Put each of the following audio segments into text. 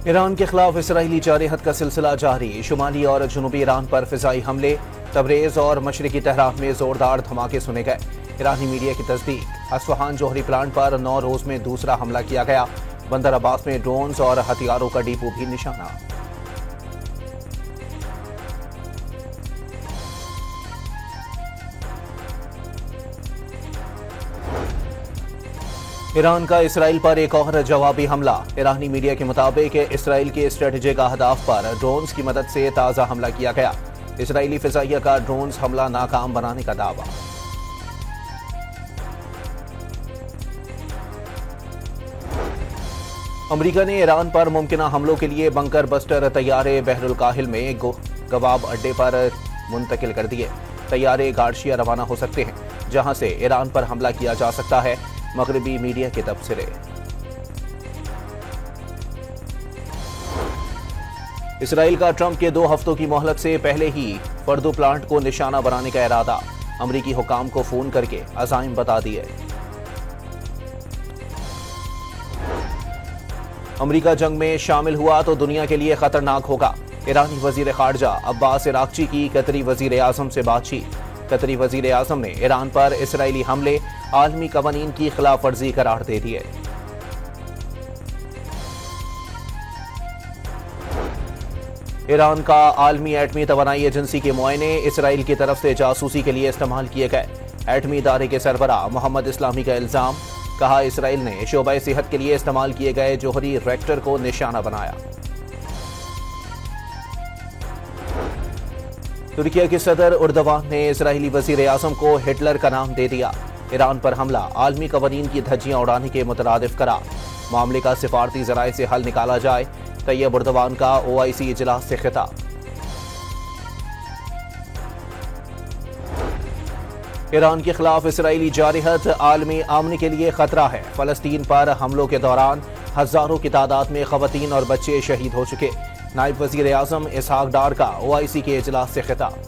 Iran के खिलाफ Israeli जारहत का सिलसिला जारी। शुमाली और जनूबी ईरान पर फिजाई हमले, तबरेज और मशरकी तेहरान में जोरदार धमाके सुने गए। ईरानी मीडिया की तस्दीक, अस्फहान जोहरी प्लांट पर 9 रोज में दूसरा हमला किया गया। बंदर अब्बास में ड्रोन्स और हथियारों का डिपो भी निशाना। ईरान का इसराइल पर एक और जवाबी हमला। ईरानी मीडिया के मुताबिक इसराइल के स्ट्रेटेजिक अहदाफ पर ड्रोन्स की मदद से ताज़ा हमला किया गया। इसराइली फिजाइया का ड्रोन्स हमला नाकाम बनाने का दावा। अमेरिका ने ईरान पर मुमकिन हमलों के लिए बंकर बस्टर तैयारे बहरुल काहिल में गवाब अड्डे पर मुंतकिल कर दिए। तैयारे गार्शिया रवाना हो सकते हैं, जहां से ईरान पर हमला किया जा सकता है। मगरबी मीडिया के तबसरे। इसराइल का ट्रंप के 2 हफ्तों की मोहलत से पहले ही फर्दो प्लांट को निशाना बनाने का इरादा। अमरीकी हुकाम को फोन करके अज़ाइम बता दिए। अमरीका जंग में शामिल हुआ तो दुनिया के लिए खतरनाक होगा। ईरानी वजीर खारजा अब्बास इराक्ची की कतरी वजीर आजम से बातचीत। कतरी वजीर आजम ने ईरान पर इसराइली हमले आलमी कवानीन की खिलाफ वर्जी करार दे दिए। ईरान का आलमी एटमी तवानाई एजेंसी के मुआयने इसराइल की तरफ से जासूसी के लिए इस्तेमाल किए गए। एटमी इदारे के सरबराह मोहम्मद इस्लामी का इल्जाम। कहा, इसराइल ने शोबा सेहत के लिए इस्तेमाल किए गए जोहरी रिएक्टर को निशाना बनाया। तुर्किया के सदर उर्दवान ने इसराइली वजीर आजम को हिटलर का नाम दे दिया। ईरान पर हमला आलमी कवानीन की धज्जियां उड़ाने के मुतरादिफ करार। मामले का सिफारती जराये से हल निकाला जाए। तैयब उर्दवान का OIC इजलास से खिताब। ईरान के खिलाफ इसराइली जारहत आलमी अमन के लिए खतरा है। फलस्तीन पर हमलों के दौरान हजारों की तादाद में खवातीन और बच्चे शहीद हो चुके। नायब वजीर आजम इसहाक डार का OIC के इजलास से खिताब।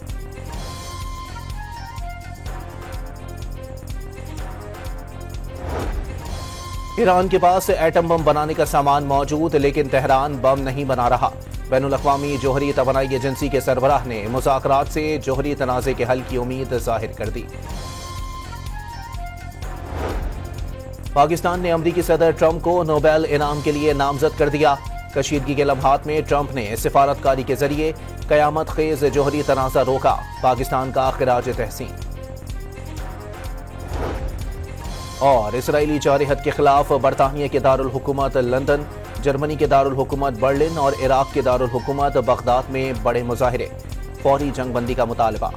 ईरान के पास एटम बम बनाने का सामान मौजूद, लेकिन तेहरान बम नहीं बना रहा। बैनुल अक़वामी जोहरी तवानाई एजेंसी के सरबराह ने मुज़ाकरात से जोहरी तनाज़े के हल की उम्मीद जाहिर कर दी। पाकिस्तान ने अमरीकी सदर ट्रंप को नोबेल इनाम के लिए नामजद कर दिया। कशीदगी के लम्हात में ट्रंप ने सिफारतकारी के जरिए कयामत खेज जोहरी तनाज़ा रोका। पाकिस्तान का खिराज तहसीन। और इसराइली जारहत के खिलाफ बरतानिया के दारुल हुकूमत लंदन, जर्मनी के दारुल हुकूमत बर्लिन और इराक के दारुल हुकूमत बगदाद में बड़े मुजाहिरे। फौरी जंगबंदी का मुतालबा।